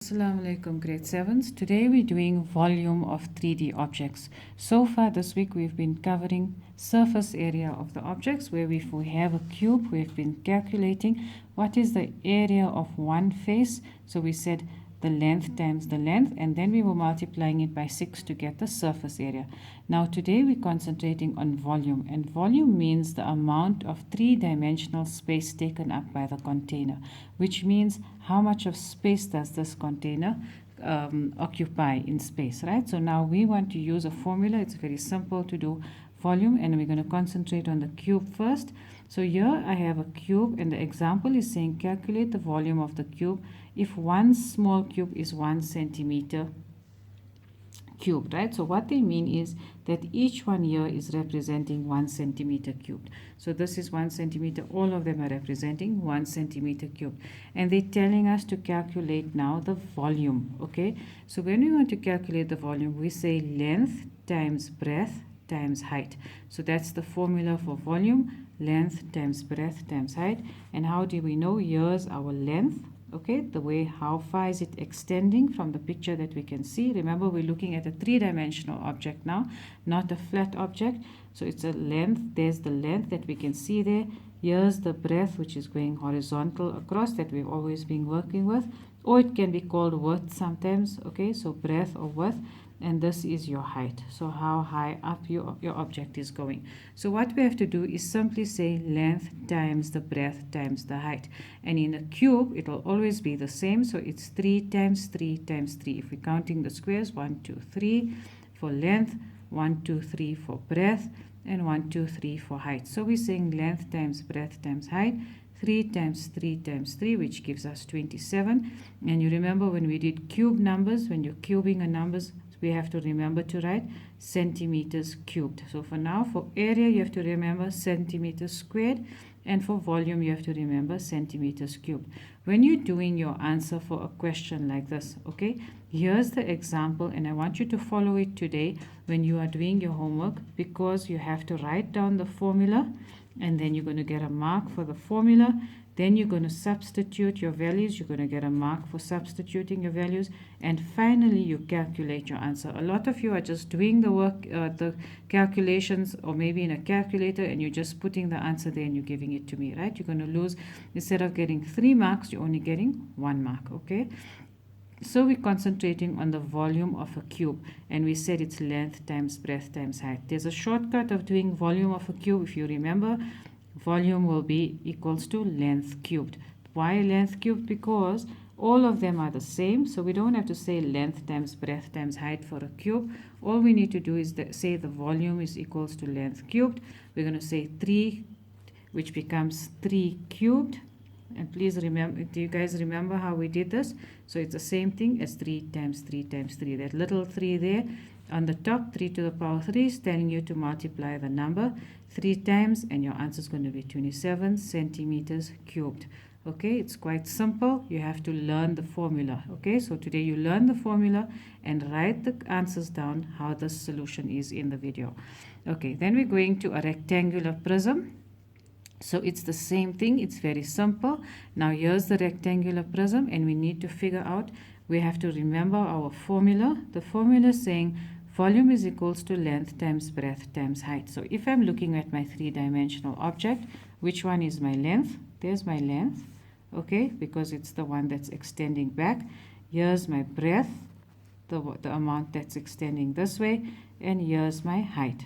Assalamu alaikum grade 7s. Today we're doing volume of 3D objects. So far this week we've been covering surface area of the objects where if we have a cube we've been calculating what is the area of one face. So we said the length times the length and then we were multiplying it by 6 to get the surface area. Now today we're concentrating on volume, and volume means the amount of three-dimensional space taken up by the container, which means how much of space does this container occupy in space, right? So now we want to use a formula. It's very simple to do volume, and we're going to concentrate on the cube first. So here I have a cube, and the example is saying calculate the volume of the cube if one small cube is 1 centimeter cubed, right? So what they mean is that each one here is representing 1 centimeter cubed. So this is 1 centimeter. All of them are representing 1 centimeter cubed. And they're telling us to calculate now the volume, okay? So when we want to calculate the volume, we say length times breadth times height. So that's the formula for volume, length times breadth times height. And how do we know? Here's our length. Okay, the way how far is it extending from the picture that we can see. Remember, we're looking at a three-dimensional object now, not a flat object. So it's a length. There's the length that we can see there. Here's the breadth, which is going horizontal across, that we've always been working with, or it can be called width sometimes. Okay, so breadth or width. And this is your height. So how high up your object is going. So what we have to do is simply say length times the breadth times the height. And in a cube, it will always be the same. So it's 3 times 3 times 3. If we're counting the squares, 1, 2, 3 for length, 1, 2, 3 for breadth, and 1, 2, 3 for height. So we're saying length times breadth times height. 3 times 3 times 3, which gives us 27. And you remember when we did cube numbers, when you're cubing a numbers, we have to remember to write centimeters cubed. So for now, for area, you have to remember centimeters squared, and for volume, you have to remember centimeters cubed. When you're doing your answer for a question like this, okay, here's the example, and I want you to follow it today when you are doing your homework, because you have to write down the formula, and then you're going to get a mark for the formula. Then you're going to substitute your values. You're going to get a mark for substituting your values. And finally, you calculate your answer. A lot of you are just doing the work, the calculations, or maybe in a calculator, and you're just putting the answer there and you're giving it to me, right? You're going to lose, instead of getting 3 marks, you're only getting 1 mark, okay? So we're concentrating on the volume of a cube, and we said it's length times breadth times height. There's a shortcut of doing volume of a cube. If you remember, volume will be equals to length cubed. Why length cubed? Because all of them are the same, so we don't have to say length times breadth times height for a cube. All we need to do is say the volume is equals to length cubed. We're going to say 3, which becomes 3 cubed. And please remember, do you guys remember how we did this? So it's the same thing as 3 times 3 times 3. That little 3 there on the top, 3 to the power 3, is telling you to multiply the number 3 times, and your answer is going to be 27 centimeters cubed. Okay, it's quite simple. You have to learn the formula. Okay, so today you learn the formula and write the answers down how the solution is in the video. Okay, then we're going to a rectangular prism. So it's the same thing. It's very simple. Now here's the rectangular prism, and we need to figure out, we have to remember our formula. The formula is saying volume is equals to length times breadth times height. So if I'm looking at my three-dimensional object, which one is my length? There's my length, okay, because it's the one that's extending back. Here's my breadth, the amount that's extending this way, and here's my height,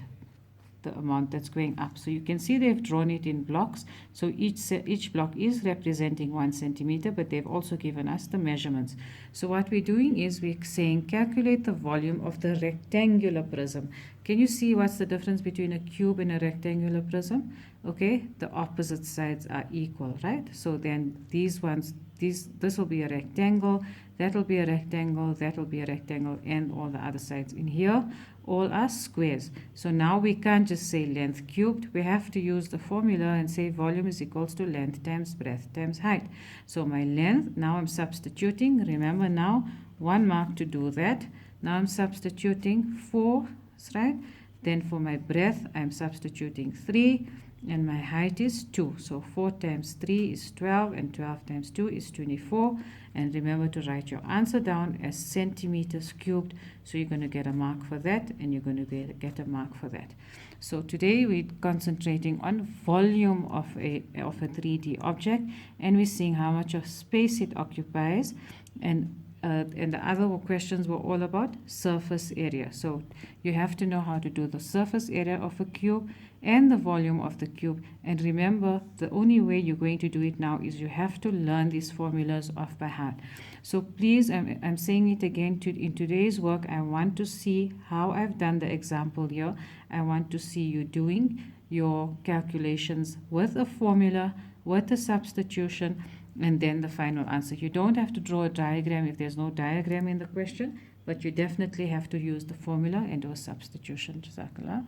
the amount that's going up. So you can see they've drawn it in blocks. So each block is representing 1 centimeter, but they've also given us the measurements. So what we're doing is we're saying calculate the volume of the rectangular prism. Can you see what's the difference between a cube and a rectangular prism? Okay, the opposite sides are equal, right? So then these ones, this will be a rectangle, that will be a rectangle, that will be a rectangle, and all the other sides in here all are squares. So now we can't just say length cubed. We have to use the formula and say volume is equals to length times breadth times height. So my length, now I'm substituting. Remember now, 1 mark to do that. Now I'm substituting 4, right? Then for my breadth, I'm substituting 3. and my height is 2. So 4 times 3 is 12, and 12 times 2 is 24. And remember to write your answer down as centimeters cubed. So you're going to get a mark for that, and you're going to get a mark for that. So today we're concentrating on volume of a 3D object, and we're seeing how much of space it occupies, and the other questions were all about surface area. So you have to know how to do the surface area of a cube and the volume of the cube. And remember, the only way you're going to do it now is you have to learn these formulas off by heart. So please, I'm saying it again, in today's work, I want to see how I've done the example here. I want to see you doing your calculations with a formula, with a substitution, and then the final answer. You don't have to draw a diagram if there's no diagram in the question, but you definitely have to use the formula and do a substitution. Jazakallah.